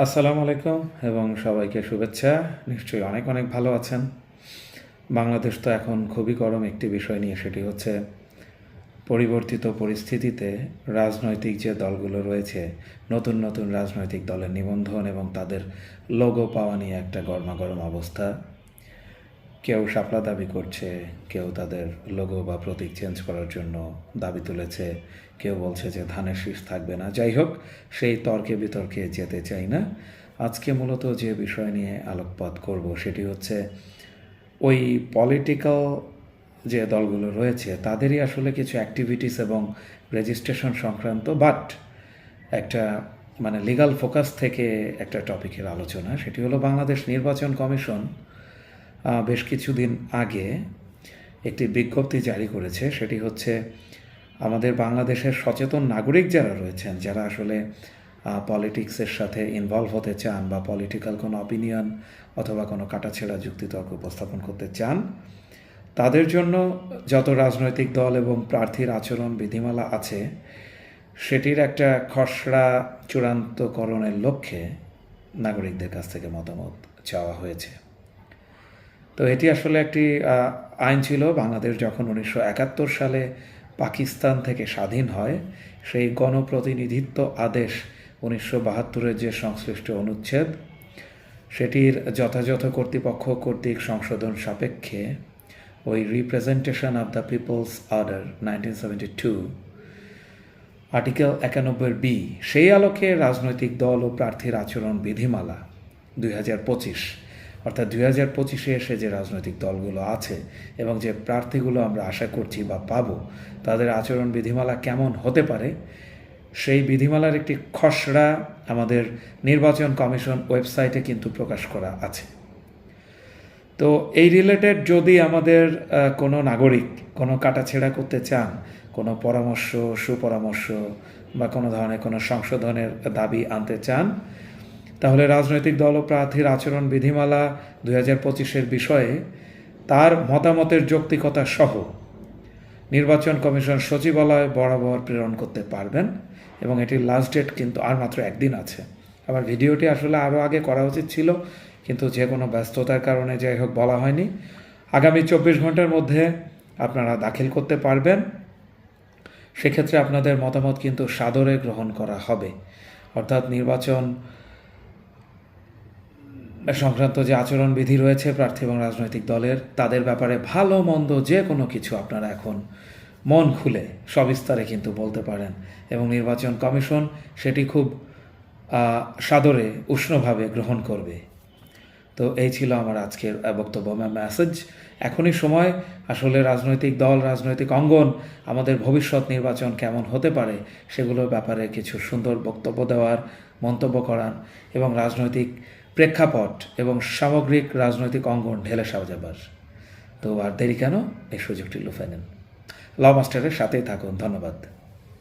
আসসালামু আলাইকুম এবং সবাইকে শুভেচ্ছা। নিশ্চয়ই অনেক অনেক ভালো আছেন। বাংলাদেশ তো এখন খুবই গরম একটি বিষয় নিয়ে, সেটি হচ্ছে পরিবর্তিত পরিস্থিতিতে রাজনৈতিক যে দলগুলো রয়েছে, নতুন নতুন রাজনৈতিক দলের নিবন্ধন এবং তাদের লোগো পাওয়া নিয়ে একটা গরমাগরম অবস্থা। কেউ শাপলা দাবি করছে, কেউ তাদের লোগো বা প্রতীক চেঞ্জ করার জন্য দাবি তুলেছে, কেউ বলছে যে ধানের শীষ থাকবে না। যাই হোক, সেই তর্কে বিতর্কে যেতে চাই না। আজকে মূলত যে বিষয় নিয়ে আলোকপাত করব সেটি হচ্ছে ওই পলিটিক্যাল যে দলগুলো রয়েছে তাদেরই আসলে কিছু অ্যাক্টিভিটিস এবং রেজিস্ট্রেশন সংক্রান্ত একটা লিগ্যাল ফোকাস থেকে একটা টপিকের আলোচনা। সেটি হলো বাংলাদেশ নির্বাচন কমিশন বেশ কিছুদিন আগে একটি বিজ্ঞপ্তি জারি করেছে। সেটি হচ্ছে আমাদের বাংলাদেশের সচেতন নাগরিক যারা রয়েছেন, যারা আসলে পলিটিক্সের সাথে ইনভলভ হতে চান বা পলিটিক্যাল কোনো অপিনিয়ন অথবা কোনো কাটাছেঁড়া যুক্তিতর্ক উপস্থাপন করতে চান, তাদের জন্য যত রাজনৈতিক দল এবং প্রার্থীর আচরণ বিধিমালা আছে সেটির একটা খসড়া চূড়ান্তকরণের লক্ষ্যে নাগরিকদের কাছ থেকে মতামত চাওয়া হয়েছে। তো এটি আসলে একটি আইন ছিল। বাংলাদেশ যখন 1971 সালে পাকিস্তান থেকে স্বাধীন হয়, সেই গণপ্রতিনিধিত্ব আদেশ 1972-এর যে সংশ্লিষ্ট অনুচ্ছেদ, সেটির যথাযথ কর্তৃপক্ষ কর্তৃক সংশোধন সাপেক্ষে ওই representation of the people's order 1972 article 91B, সেই আলোকে রাজনৈতিক দল ও প্রার্থীর আচরণ বিধিমালা 2025, অর্থাৎ 2025-এ এসে যে রাজনৈতিক দলগুলো আছে এবং যে প্রার্থীগুলো আমরা আশা করছি বা পাবো, তাদের আচরণ বিধিমালা কেমন হতে পারে, সেই বিধিমালার একটি খসড়া আমাদের নির্বাচন কমিশন ওয়েবসাইটে কিন্তু প্রকাশ করা আছে। তো এই রিলেটেড যদি আমাদের কোনো নাগরিক কোনো কাটাছেঁড়া করতে চান, কোনো পরামর্শ, সুপরামর্শ বা কোনো ধরনের কোনো সংশোধনের দাবি আনতে চান, তাহলে রাজনৈতিক দল ও প্রার্থীর আচরণ বিধিমালা 2025-এর বিষয়ে তার মতামতের যৌক্তিকতা সহ নির্বাচন কমিশন সচিবালয় বরাবর প্রেরণ করতে পারবেন এবং এটির লাস্ট ডেট কিন্তু আর মাত্র একদিন আছে। আমার ভিডিওটি আসলে আরও আগে করা উচিত ছিল, কিন্তু যে কোনো ব্যস্ততার কারণে যাই হোক বলা হয়নি। আগামী 24 ঘন্টার মধ্যে আপনারা দাখিল করতে পারবেন। সেক্ষেত্রে আপনাদের মতামত কিন্তু সাদরে গ্রহণ করা হবে। অর্থাৎ নির্বাচন সংক্রান্ত যে আচরণবিধি রয়েছে প্রার্থী এবং রাজনৈতিক দলের, তাদের ব্যাপারে ভালো মন্দ যে কোনো কিছু আপনারা এখন মন খুলে সবিস্তারে কিন্তু বলতে পারেন এবং নির্বাচন কমিশন সেটি খুব সাদরে উষ্ণভাবে গ্রহণ করবে। তো এই ছিল আমার আজকের বক্তব্য, মেসেজ। এখনই সময় আসলে রাজনৈতিক দল, রাজনৈতিক অঙ্গন, আমাদের ভবিষ্যৎ নির্বাচন কেমন হতে পারে সেগুলোর ব্যাপারে কিছু সুন্দর বক্তব্য দেওয়ার, মন্তব্য করার এবং রাজনৈতিক প্রেক্ষাপট এবং সামগ্রিক রাজনৈতিক অঙ্গন ঢেলে সাজাবার। তো আর দেরি কেন, এই সুযোগটি লুফে নেন। ল মাস্টারের সাথেই থাকুন। ধন্যবাদ।